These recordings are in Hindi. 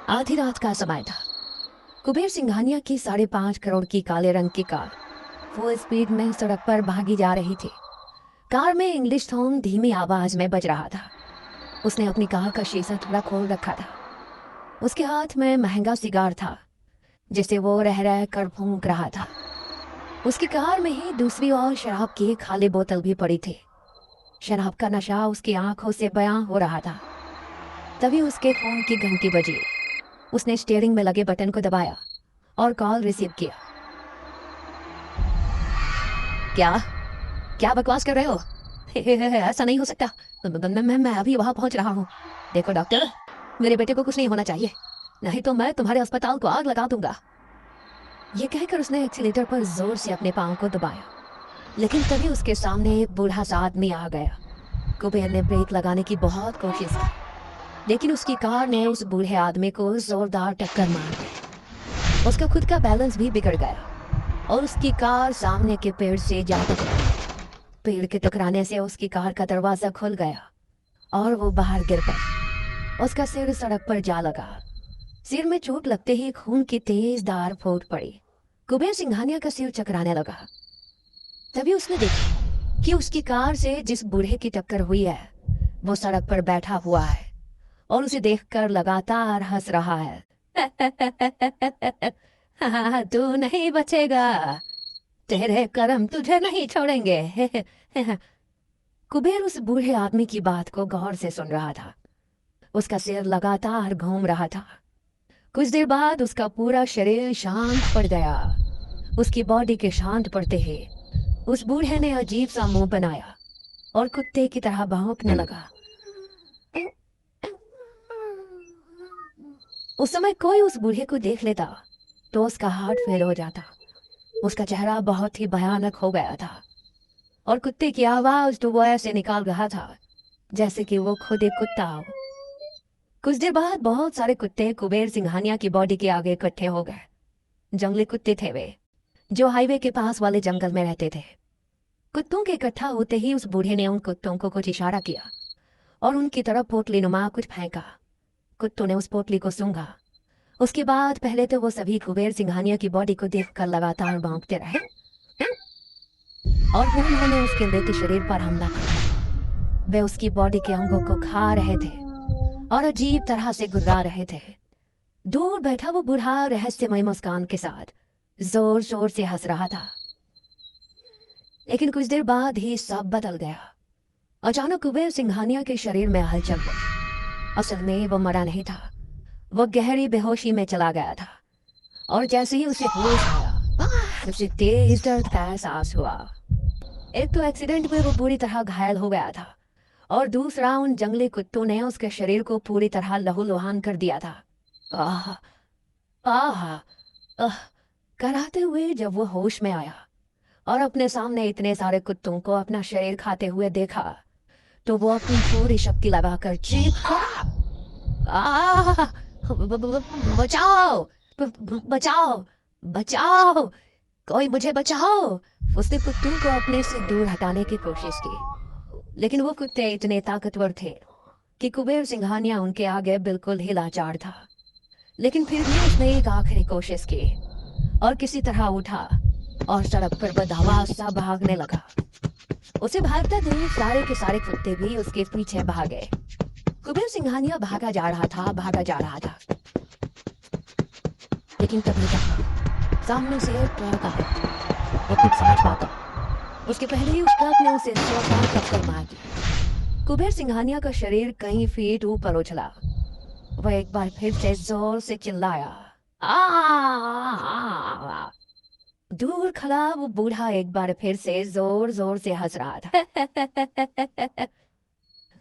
आधी रात का समय था। कुबेर सिंघानिया की 5.5 करोड़ की काले रंग की कार फुल स्पीड में सड़क पर भागी जा रही थी। कार में इंग्लिश सॉन्ग धीमी आवाज में बज रहा था। उसने अपनी कार का शीशा थोड़ा खोल रखा था। उसके हाथ में महंगा सिगार था जिसे वो रह रह कर फूंक रहा था। उसकी कार में ही दूसरी ओर शराब की एक खाली बोतल भी पड़ी थी। शराब का नशा उसकी आंखों से बयां हो रहा था। तभी उसके फोन की घंटी बजी। उसने स्टीयरिंग में लगे बटन को दबाया और कॉल रिसीव किया। क्या क्या बकवास कर रहे हो? ऐसा नहीं हो सकता। मैं अभी वहां पहुंच रहा हूँ। देखो डॉक्टर, मेरे बेटे को कुछ नहीं होना चाहिए, नहीं तो मैं तुम्हारे अस्पताल को आग लगा दूंगा। ये कहकर उसने एक्सीलेटर पर जोर से अपने पांव को दबाया, लेकिन तभी उसके सामने एक बूढ़ा सा आदमी आ गया। कुबेर ने ब्रेक लगाने की बहुत कोशिश की, लेकिन उसकी कार ने उस बूढ़े आदमी को जोरदार टक्कर मार दी। उसका खुद का बैलेंस भी बिगड़ गया और उसकी कार सामने के पेड़ से जा टकराई। पेड़ के टकराने से उसकी कार का दरवाजा खुल गया और वो बाहर गिर पड़ा। उसका सिर सड़क पर जा लगा। सिर में चोट लगते ही खून की तेज धार फूट पड़ी। कुबेर सिंघानिया का सिर चकराने लगा। तभी उसने देखा कि उसकी कार से जिस बूढ़े की टक्कर हुई है वो सड़क पर बैठा हुआ है और उसे देखकर लगातार हंस रहा है। हाँ, तू नहीं बचेगा, तेरे कर्म तुझे नहीं छोड़ेंगे। कुबेर उस बूढ़े आदमी की बात को गौर से सुन रहा था। उसका सिर लगातार घूम रहा था। कुछ देर बाद उसका पूरा शरीर शांत पड़ गया। उसकी बॉडी के शांत पड़ते ही उस बूढ़े ने अजीब सा मुंह बनाया और कुत्ते की तरह भौंकने लगा। उस समय कोई उस बूढ़े को देख लेता तो उसका हार्ट फेल हो जाता। उसका चेहरा बहुत ही भयानक हो गया था और कुत्ते की आवाज तो वो ऐसे निकाल रहा था जैसे कि वो खुद एक कुत्ता हो। कुछ देर बाद बहुत सारे कुत्ते कुबेर सिंघानिया की बॉडी के आगे इकट्ठे हो गए। जंगली कुत्ते थे वे, जो हाईवे के पास वाले जंगल में रहते थे। कुत्तों के इकट्ठा होते ही उस बूढ़े ने उन कुत्तों को कुछ इशारा किया और उनकी तरफ पोटली नुमा कुछ फेंका। कुत्तों ने उस पोटली को सूंघा। उसके बाद पहले तो वो सभी कुबेर सिंघानिया की बॉडी को देखकर लगातार भौंकते रहे और फिर उन्होंने उसके मृत शरीर पर हमला किया। वे उसकी बॉडी के अंगों को खा रहे थे और अजीब तरह से गुर्रा रहे थे। दूर बैठा वो बूढ़ा रहस्यमय मुस्कान के साथ जोर शोर से हंस रहा था। लेकिन कुछ देर बाद ही सब बदल गया। अचानक कुबेर सिंघानिया के शरीर में हलचल हुई। असल में वो मरा नहीं था, वो गहरी बेहोशी में चला गया था और जैसे ही उसे होश आया उसे तेज दर्द का एहसास हुआ। एक तो एक्सीडेंट में वो बुरी तरह घायल हो गया था और दूसरा उन जंगली कुत्तों ने उसके शरीर को पूरी तरह लहूलुहान कर दिया था। आह आह आह कराते हुए जब वो होश में आया और अपने सामने इतने सारे कुत्तों को अपना शरीर खाते हुए देखा तो वो अपनी पूरी शक्ति लगाकर चीखा, आह बचाओ, बचाओ, बचाओ, कोई मुझे बचाओ। उसने कुत्तों को अपने से दूर हटाने की कोशिश की, लेकिन वो कुत्ते इतने ताकतवर थे कि कुबेर सिंघानिया उनके आगे बिल्कुल ही लाचार था। लेकिन फिर भी उसने एक आखिरी कोशिश की और किसी तरह उठा और सड़क पर बदहवास सा भागने लगा। उसे भागता देख सारे के सारे कुत्ते भी उसके पीछे भागे। कुबेर सिंघानिया भागा जा रहा था, भागा जा रहा था। लेकिन तभी तक सामने से एक ट्रक आया। वो कुछ समझ पाता उसके पहले ही उस ट्रक ने उसे जोरदार टक्कर मार दी। कुबेर सिंघानिया का शरीर कई फीट ऊपर उछला। वह एक बार फिर से जोर से चिल्लाया, आ! दूर खड़ा वो बूढ़ा एक बार फिर से जोर जोर से हंस रहा था।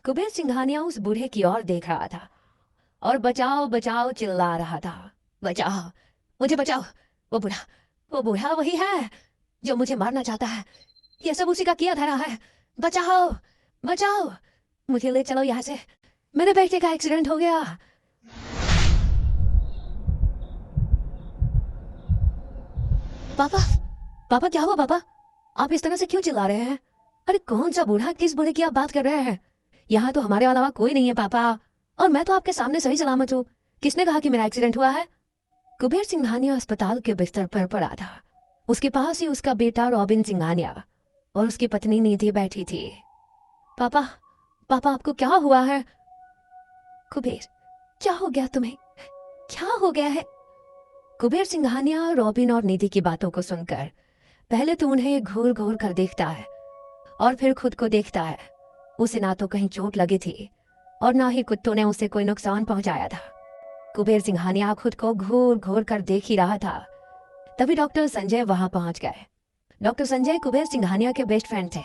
कुबेर सिंघानिया उस बूढ़े की ओर देख रहा था और बचाओ बचाओ चिल्ला रहा था। बचाओ, मुझे बचाओ। वो बूढ़ा वही है जो मुझे मारना चाहता है। ये सब उसी का किया धरा है। बचाओ, बचाओ, मुझे ले चलो यहाँ से। मेरे बेटे का एक्सीडेंट हो गया। पापा, पापा क्या हुआ पापा? आप इस तरह से क्यों चिल्ला रहे हैं? अरे कौन सा बूढ़ा, किस बूढ़े की आप बात कर रहे हैं? यहाँ तो हमारे अलावा कोई नहीं है पापा, और मैं तो आपके सामने सही सलामत हूँ। किसने कहा कि मेरा एक्सीडेंट हुआ है? कुबेर सिंघानिया अस्पताल के बिस्तर पर पड़ा था। उसके पास ही उसका बेटा रॉबिन सिंघानिया और उसकी पत्नी निधि बैठी थी। पापा, पापा आपको क्या हुआ है? कुबेर, क्या हो गया तुम्हें? क्या हो गया है? कुबेर सिंघानिया रॉबिन और निधि की बातों को सुनकर पहले तो उन्हें घूर घूर कर देखता है और फिर खुद को देखता है। उसे ना तो कहीं चोट लगी थी और ना ही कुत्तों ने उसे कोई नुकसान पहुंचाया था। कुबेर सिंघानिया खुद को घूर घूर कर देख ही रहा था। तभी डॉक्टर संजय वहां पहुंच गए। डॉक्टर संजय कुबेर सिंघानिया के बेस्ट फ्रेंड थे।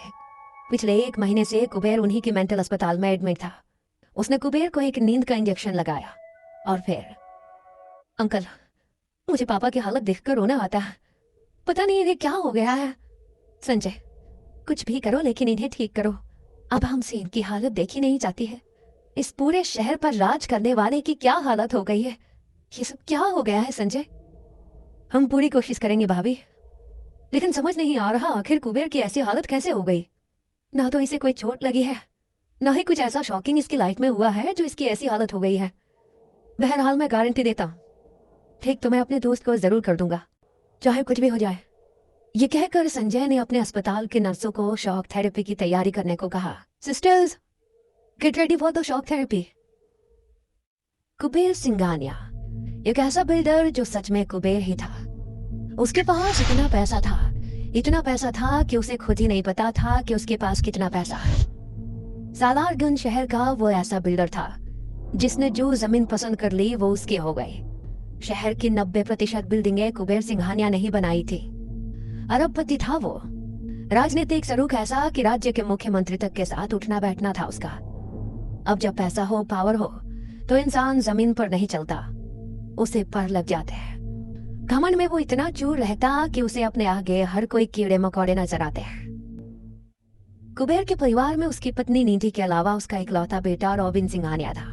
पिछले 1 महीने से कुबेर उन्हीं की मेंटल अस्पताल में एडमिट था। उसने कुबेर को एक नींद का इंजेक्शन लगाया और फिर, अंकल, मुझे पापा की हालत देखकर रोना आता है। पता नहीं इन्हें क्या हो गया है। संजय, कुछ भी करो लेकिन इन्हें ठीक करो। अब हमसे इनकी हालत देखी नहीं जाती है। इस पूरे शहर पर राज करने वाले की क्या हालत हो गई है। ये सब क्या हो गया है संजय? हम पूरी कोशिश करेंगे भाभी, लेकिन समझ नहीं आ रहा आखिर कुबेर की ऐसी हालत कैसे हो गई। ना तो इसे कोई चोट लगी है, ना ही कुछ ऐसा शॉकिंग इसकी लाइफ में हुआ है जो इसकी ऐसी हालत हो गई है। बहरहाल मैं गारंटी देता हूँ, ठीक तो मैं अपने दोस्त को जरूर कर दूंगा, चाहे कुछ भी हो जाए। ये कहकर संजय ने अपने अस्पताल के नर्सों को शॉक थेरेपी की तैयारी करने को कहा। Sisters, get ready for the shock therapy. Kuber Singhania एक ऐसा बिल्डर जो सच में कुबेर ही था। उसके पास इतना पैसा था कि उसे खुद ही नहीं पता था कि उसके पास कितना पैसा है। सालारगंज शहर का वो ऐसा बिल्डर था जिसने जो जमीन पसंद कर ली वो उसकी हो गई। शहर की 90% बिल्डिंगें कुबेर सिंघानिया ने ही बनाई थी। अरबपति था वो। राजनीतिक सरूख ऐसा कि राज्य के मुख्यमंत्री तक के साथ उठना बैठना था उसका। अब जब पैसा हो, पावर हो, तो इंसान जमीन पर नहीं चलता, उसे पर लग जाते हैं। घमंड में वो इतना चूर रहता कि उसे अपने आगे हर कोई कीड़े मकोड़े नजर आते हैं। कुबेर के परिवार में उसकी पत्नी निधि के अलावा उसका इकलौता बेटा रॉबिन सिंघानिया था।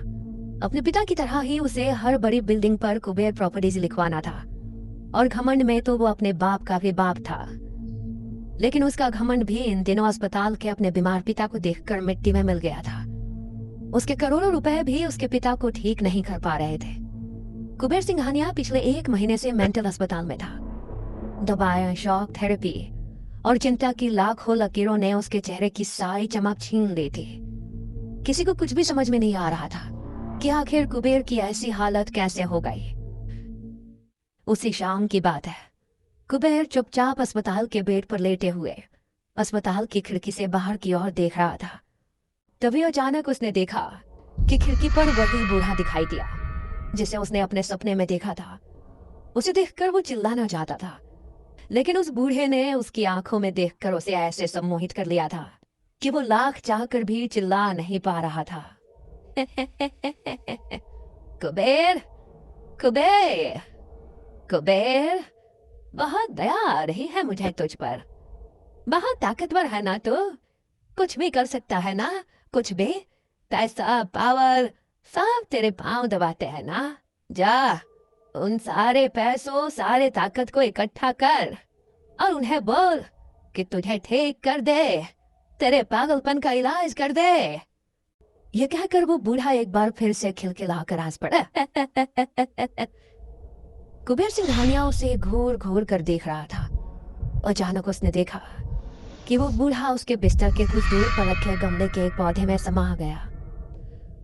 अपने पिता की तरह ही उसे हर बड़ी बिल्डिंग पर कुबेर प्रॉपर्टीज लिखवाना था और घमंड में तो वो अपने बाप का भी बाप था। लेकिन उसका घमंड भी इन दिनों अस्पताल के अपने बीमार पिता को देखकर मिट्टी में मिल गया था। उसके करोड़ों रुपए भी उसके पिता को ठीक नहीं कर पा रहे थे। कुबेर सिंघानिया पिछले 1 महीने से मेंटल अस्पताल में था। दवाएं, शॉक थेरेपी और चिंता की लाखों लकीरों ने उसके चेहरे की सारी चमक छीन ली थी। किसी को कुछ भी समझ में नहीं आ रहा था कि आखिर कुबेर की ऐसी हालत कैसे हो गई। उसी शाम की बात है। कुबेर चुपचाप अस्पताल के बेड पर लेटे हुए अस्पताल की खिड़की से बाहर की ओर देख रहा था। तभी अचानक उसने देखा कि खिड़की पर वही बूढ़ा दिखाई दिया जिसे उसने अपने सपने में देखा था। उसे देखकर वो चिल्लाना चाहता था, लेकिन उस बूढ़े ने उसकी आंखों में देखकर उसे ऐसे सम्मोहित कर लिया था कि वो लाख चाहकर भी चिल्ला नहीं पा रहा था। कुबेर, कुबेर, कुबेर, बहुत दया आ रही है मुझे तुझ पर। बहुत ताकतवर है ना तू, कुछ भी कर सकता है ना, कुछ भी। पैसा, पावर सब तेरे पांव दबाते हैं ना। जा, उन सारे पैसों, सारे ताकत को इकट्ठा कर और उन्हें बोल कि तुझे ठीक कर दे, तेरे पागलपन का इलाज कर दे। ये कहकर वो बूढ़ा एक बार फिर से खिलखिलाकर हंस पड़ा। कुबेर सिंघानिया उसे घूर घूर कर देख रहा था। अचानक उसने देखा कि वो बूढ़ा उसके बिस्तर के कुछ दूर पर रखे गमले के एक पौधे में समा गया।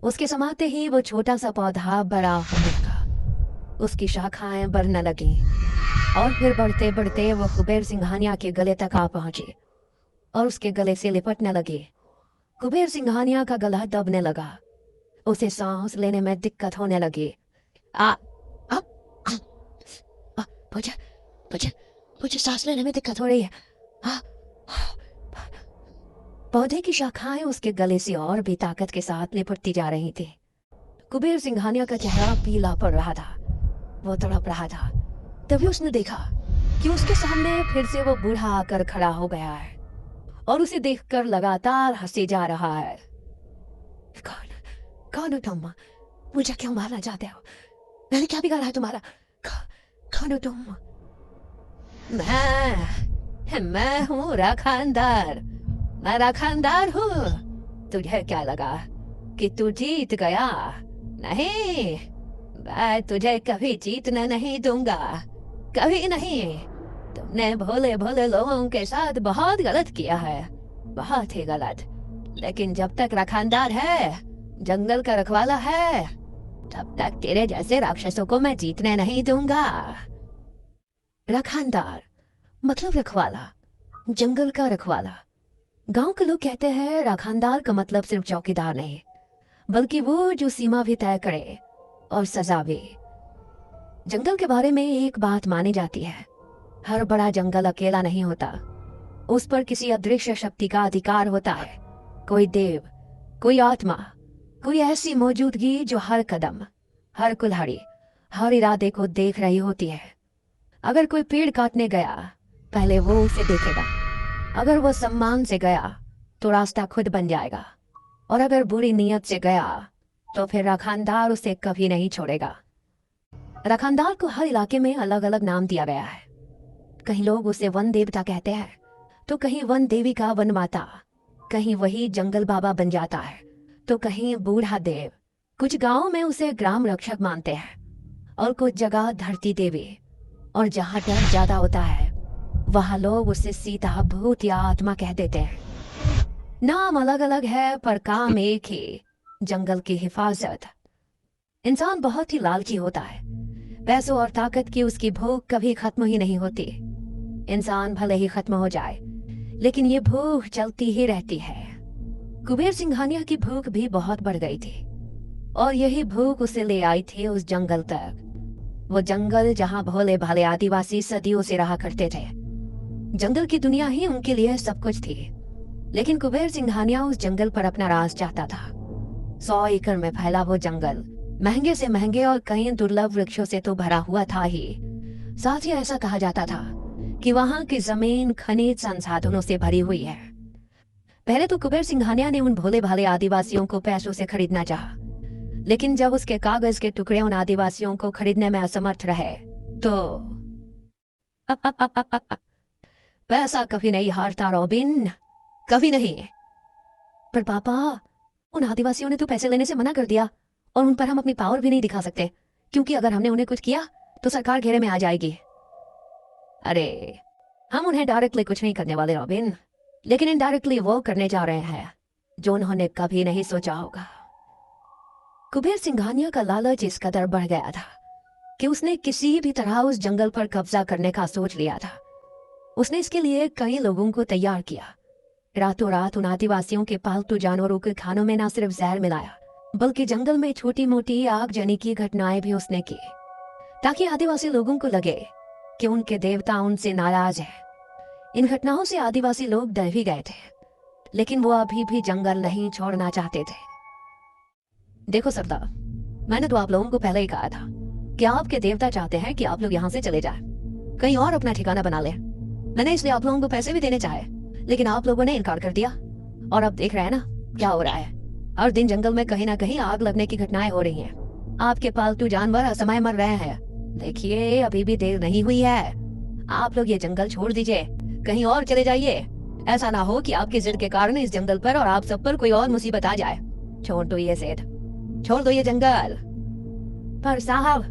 उसके समाते ही वो छोटा सा पौधा बड़ा होने लगा। उसकी शाखाएं बढ़ने लगी और फिर बढ़ते बढ़ते वो कुबेर सिंघानिया के गले तक आ पहुंची और उसके गले से लिपटने लगी। कुबेर सिंघानिया का गला दबने लगा। उसे सांस लेने में दिक्कत होने लगी। मुझे मुझे मुझे सांस लेने में दिक्कत हो रही है। पौधे की शाखाएं उसके गले से और भी ताकत के साथ लिपटती जा रही थी। कुबेर सिंघानिया का चेहरा पीला पड़ रहा था, वो तड़प रहा था। तभी उसने देखा कि उसके सामने फिर से वो बूढ़ा आकर खड़ा हो गया है और उसे देखकर लगातार हंसे जा रहा है। कौन हो तुम? मुझे क्यों मारना चाहते हो? मैंने क्या बिगाड़ा है तुम्हारा? कौन हो तुम? मैं हूँ राखानदार। मैं राखानदार हूँ। तुझे क्या लगा कि तू जीत गया? नहीं, मैं तुझे कभी जीतने नहीं दूंगा, कभी नहीं। तुमने भोले भोले लोगों के साथ बहुत गलत किया है, बहुत ही गलत। लेकिन जब तक रखानदार है, जंगल का रखवाला है, तब तक तेरे जैसे राक्षसों को मैं जीतने नहीं दूंगा। रखानदार मतलब रखवाला, जंगल का रखवाला। गांव के लोग कहते हैं रखानदार का मतलब सिर्फ चौकीदार नहीं, बल्कि वो जो सीमा भी तय करे और सजा भी। जंगल के बारे में एक बात मानी जाती है, हर बड़ा जंगल अकेला नहीं होता, उस पर किसी अदृश्य शक्ति का अधिकार होता है। कोई देव, कोई आत्मा, कोई ऐसी मौजूदगी जो हर कदम, हर कुल्हाड़ी, हर इरादे को देख रही होती है। अगर कोई पेड़ काटने गया, पहले वो उसे देखेगा। अगर वो सम्मान से गया तो रास्ता खुद बन जाएगा, और अगर बुरी नीयत से गया तो फिर रखानदार उसे कभी नहीं छोड़ेगा। रखानदार को हर इलाके में अलग अलग नाम दिया गया है। कहीं लोग उसे वन देवता कहते हैं, तो कहीं वन देवी का वन माता, कहीं वही जंगल बाबा बन जाता है, तो कहीं बूढ़ा देव। कुछ गांवों में उसे ग्राम रक्षक मानते हैं, और कुछ जगह धरती देवी। और जहाँ डर ज्यादा होता है, वहाँ लोग उसे सीधा भूत या आत्मा कह देते हैं। नाम अलग अलग है पर काम एक ही, जंगल की हिफाजत। इंसान बहुत ही लालची होता है, पैसों और ताकत की उसकी भूख कभी खत्म ही नहीं होती। इंसान भले ही खत्म हो जाए, लेकिन ये भूख चलती ही रहती है। कुबेर सिंघानिया की भूख भी बहुत बढ़ गई थी, और यही भूख उसे ले आई थी उस जंगल तक। वो जंगल जहां भोले भाले आदिवासी सदियों से रहा करते थे। जंगल की दुनिया ही उनके लिए सब कुछ थी, लेकिन कुबेर सिंघानिया उस जंगल पर अपना राज चाहता था। 100 एकड़ में फैला वो जंगल महंगे से महंगे और कई दुर्लभ वृक्षों से तो भरा हुआ था ही, साथ ही ऐसा कहा जाता था कि वहां की जमीन खनिज संसाधनों से भरी हुई है। पहले तो कुबेर सिंघानिया ने उन भोले भाले आदिवासियों को पैसों से खरीदना चाहा, लेकिन जब उसके कागज के टुकड़े उन आदिवासियों को खरीदने में असमर्थ रहे तो पैसा कभी नहीं हारता रॉबिन, कभी नहीं। पर पापा, उन आदिवासियों ने तो पैसे लेने से मना कर दिया, और उन पर हम अपनी पावर भी नहीं दिखा सकते, क्योंकि अगर हमने उन्हें कुछ किया तो सरकार घेरे में आ जाएगी। अरे, हम उन्हें डायरेक्टली कुछ नहीं करने वाले रॉबिन, लेकिन इनडायरेक्टली वो करने जा रहे हैं जो उन्होंने कभी नहीं सोचा होगा। कुबेर सिंघानिया का लालच इस कदर बढ़ गया था कि उसने किसी भी तरह उस जंगल पर कब्जा करने का सोच लिया था। उसने इसके लिए कई लोगों को तैयार किया। रातों रात उन आदिवासियों के पालतू जानवरों के खानों में न सिर्फ जहर मिलाया, बल्कि जंगल में छोटी मोटी आगजनी की घटनाएं भी उसने की, ताकि आदिवासी लोगों को लगे कि उनके देवता उनसे नाराज है। इन घटनाओं से आदिवासी लोग डर भी गए थे, लेकिन वो अभी भी जंगल नहीं छोड़ना चाहते थे। देखो सरदार, मैंने तो आप लोगों को पहले ही कहा था कि आपके देवता चाहते हैं कि आप लोग यहाँ से चले जाएं, कहीं और अपना ठिकाना बना लें। मैंने इसलिए आप लोगों को पैसे भी देने चाहे, लेकिन आप लोगों ने इनकार कर दिया। और अब देख रहे हैं ना क्या हो रहा है। हर दिन जंगल में कहीं ना कहीं आग लगने की घटनाएं हो रही हैं। आपके पालतू जानवर असमय मर रहे हैं। देखिए, अभी भी देर नहीं हुई है। आप लोग ये जंगल छोड़ दीजिए, कहीं और चले जाइए। ऐसा ना हो कि आपकी जिद के कारण इस जंगल पर और आप सब पर कोई और मुसीबत आ जाए। छोड़ दो ये सेठ, छोड़ दो ये जंगल। पर साहब,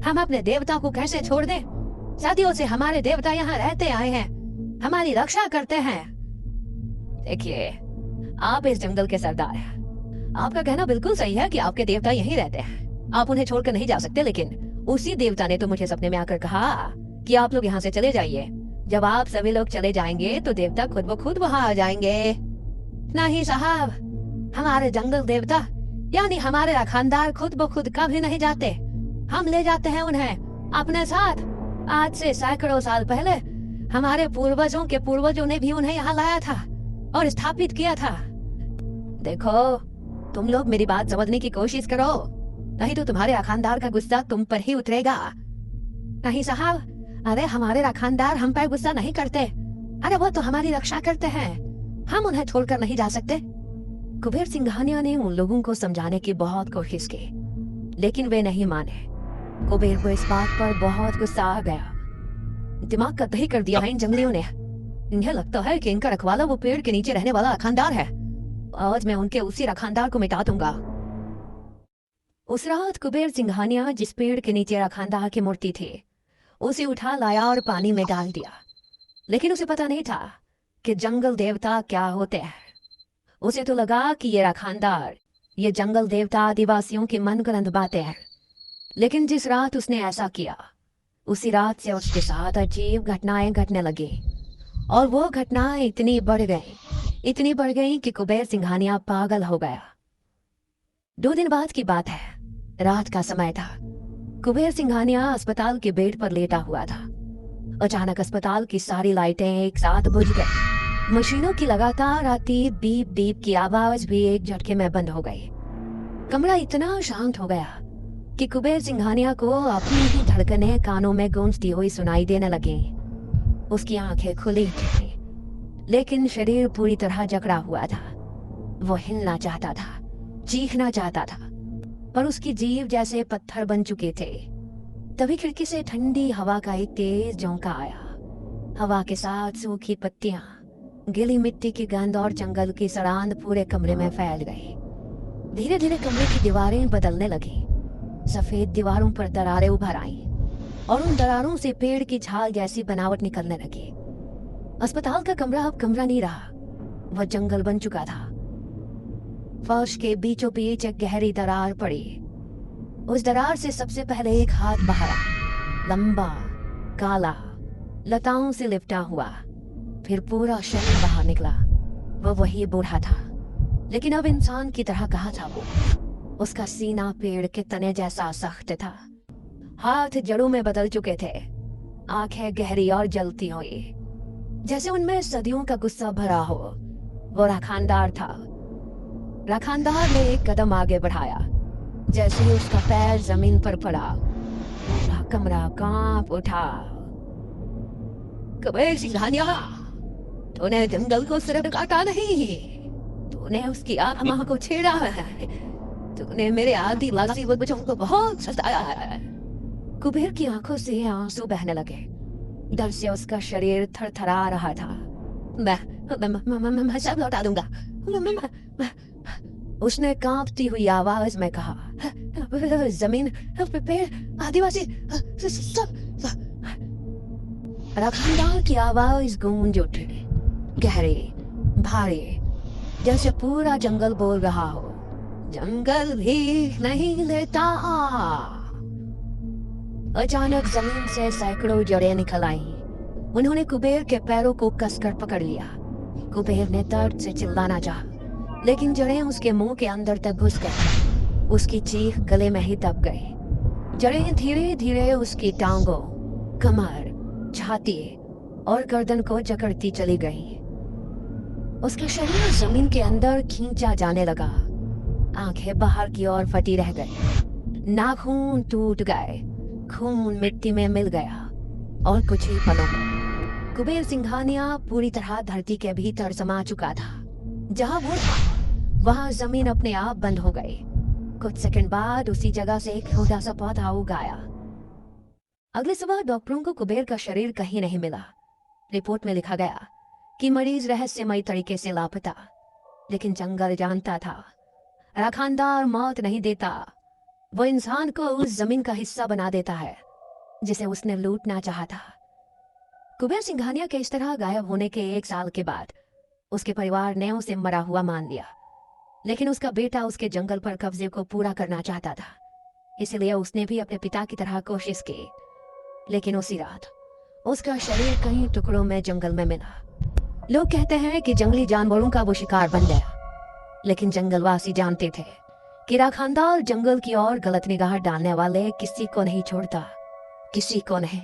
हम अपने देवता को कैसे छोड़ दें? सदियों से हमारे देवता यहाँ रहते आए हैं, हमारी रक्षा करते हैं। देखिए, आप इस जंगल के सरदार हैं। आपका कहना बिल्कुल सही है कि आपके देवता यहीं रहते हैं, आप उन्हें छोड़कर नहीं जा सकते। लेकिन उसी देवता ने तो मुझे सपने में आकर कहा कि आप लोग यहाँ से चले जाइए। जब आप सभी लोग चले जाएंगे तो देवता खुद ब खुद वहाँ आ जाएंगे। नहीं साहब, हमारे जंगल देवता यानी हमारे रखानदार खुद ब खुद कभी नहीं जाते। हम ले जाते हैं उन्हें अपने साथ। आज से सैकड़ों साल पहले हमारे पूर्वजों के पूर्वजों ने भी उन्हें यहाँ लाया था और स्थापित किया था। देखो, तुम लोग मेरी बात समझने की कोशिश करो, नहीं तो तुम्हारे रखानदार का गुस्सा तुम पर ही उतरेगा। नहीं साहब, अरे हमारे रखानदार हम पर गुस्सा नहीं करते। अरे वो तो हमारी रक्षा करते हैं, हम उन्हें छोड़कर नहीं जा सकते। कुबेर सिंघानिया ने उन लोगों को समझाने की बहुत कोशिश की, लेकिन वे नहीं माने। कुबेर को इस बात पर बहुत गुस्सा आ गया। दिमाग का दही कर दिया है इन जंगलियों ने। इन्हें लगता है कि इनका रखवाला वो पेड़ के नीचे रहने वाला रखानदार है। आज मैं उनके उसी रखानदार को मिटा दूंगा। उस रात कुबेर सिंघानिया जिस पेड़ के नीचे राखांदार की मूर्ति थी उसे उठा लाया और पानी में डाल दिया। लेकिन उसे पता नहीं था कि जंगल देवता क्या होते हैं। उसे तो लगा कि ये राखांदार, ये जंगल देवता आदिवासियों की मनगढ़ंत बातें हैं। लेकिन जिस रात उसने ऐसा किया उसी रात से उसके साथ अजीब घटनाएं घटने लगी। और वो घटनाएं इतनी बढ़ गई कि कुबेर सिंघानिया पागल हो गया। 2 दिन बाद की बात है। रात का समय था। कुबेर सिंघानिया अस्पताल के बेड पर लेटा हुआ था। अचानक अस्पताल की सारी लाइटें एक साथ बुझ गई। मशीनों की लगातार आती बीप बीप की आवाज भी एक झटके में बंद हो गई। कमरा इतना शांत हो गया कि कुबेर सिंघानिया को अपनी ही धड़कनें कानों में गूंजती हुई सुनाई देने लगी। उसकी आंखें खुली थी, लेकिन शरीर पूरी तरह जकड़ा हुआ था। वो हिलना चाहता था, चीखना चाहता था, पर उसकी जीभ जैसे पत्थर बन चुके थे। तभी खिड़की से ठंडी हवा का एक तेज झोंका आया। हवा के साथ सूखी पत्तियां, गीली मिट्टी की गंध और जंगल की सड़ांध पूरे कमरे में फैल गई। धीरे धीरे कमरे की दीवारें बदलने लगी। सफेद दीवारों पर दरारें उभर आईं और उन दरारों से पेड़ की छाल जैसी बनावट निकलने लगी। अस्पताल का कमरा अब कमरा नहीं रहा, वह जंगल बन चुका था। फर्श के बीचों बीच एक गहरी दरार पड़ी। उस दरार से सबसे पहले एक हाथ बाहर आया, लंबा, काला, लताओं से लिपटा हुआ। फिर पूरा शरीर बाहर निकला। वो वही बूढ़ा था, लेकिन अब इंसान की तरह कहा था वो। उसका सीना पेड़ के तने जैसा सख्त था। हाथ जड़ों में बदल चुके थे। आंखें गहरी और जलती हुई, जैसे उनमें सदियों का गुस्सा भरा हो। वो राखांदार था। राखांदार ने एक कदम आगे बढ़ाया। जैसे ही उसका पैर जमीन पर पड़ा, पूरा कमरा कांप उठा। कुबेर सिंघानिया, तूने जंगल को सिर्फ काटा नहीं, तूने उसकी आत्मा को छेड़ा है। तूने मेरे आदिवासी बच्चों को बहुत सताया है। कुबेर की आंखों से आंसू बहने लगे। डर से उसका शरीर थरथरा रहा था। मैं सब लौटा दूंगा, उसने कांपती हुई आवाज में कहा। जमीन, पेड़, आदिवासी, सब। राखांदार की आवाज गूंज उठी, गहरी, भारी, जैसे पूरा जंगल बोल रहा हो। जंगल भी नहीं लेता। अचानक जमीन से सैकड़ों जड़ें निकल आईं। उन्होंने कुबेर के पैरों को कसकर पकड़ लिया। कुबेर ने दर्द से चिल्लाना चाहा, लेकिन जड़ें उसके मुंह के अंदर तक घुस गईं। उसकी चीख गले में ही दब गई। जड़ें धीरे धीरे उसकी टांगों, कमर, छाती और गर्दन को जकड़ती चली गईं। उसका शरीर जमीन के अंदर खींचा जाने लगा। आंखें बाहर की ओर फटी रह गई। नाखून टूट गए। खून मिट्टी में मिल गया और कुछ ही पलों में कुबेर सिंघानिया पूरी तरह धरती के भीतर समा चुका था। जहां वो था वहां जमीन अपने आप बंद हो गई। कुछ सेकंड बाद उसी जगह से एक छोटा सा पौधा उग आया। अगले सुबह डॉक्टरों को कुबेर का शरीर कहीं नहीं मिला। रिपोर्ट में लिखा गया कि मरीज रहस्यमयी तरीके से लापता। लेकिन जंगल जानता था, राखांदार मौत नहीं देता, वो इंसान को उस जमीन का हिस्सा बना देता है जिसे उसने लूटना चाहा था। कुबेर सिंघानिया के इस तरह गायब होने के 1 साल के बाद उसके परिवार ने उसे मरा हुआ मान लिया। लेकिन उसका बेटा उसके जंगल पर कब्जे को पूरा करना चाहता था, इसलिए उसने भी अपने पिता की तरह कोशिश की। लेकिन उसी रात उसका शरीर कई टुकड़ों में जंगल में मिला। लोग कहते हैं कि जंगली जानवरों का वो शिकार बन गया, लेकिन जंगलवासी जानते थे कि राखांदार जंगल की ओर गलत निगाह डालने वाले किसी को नहीं छोड़ता, किसी को नहीं।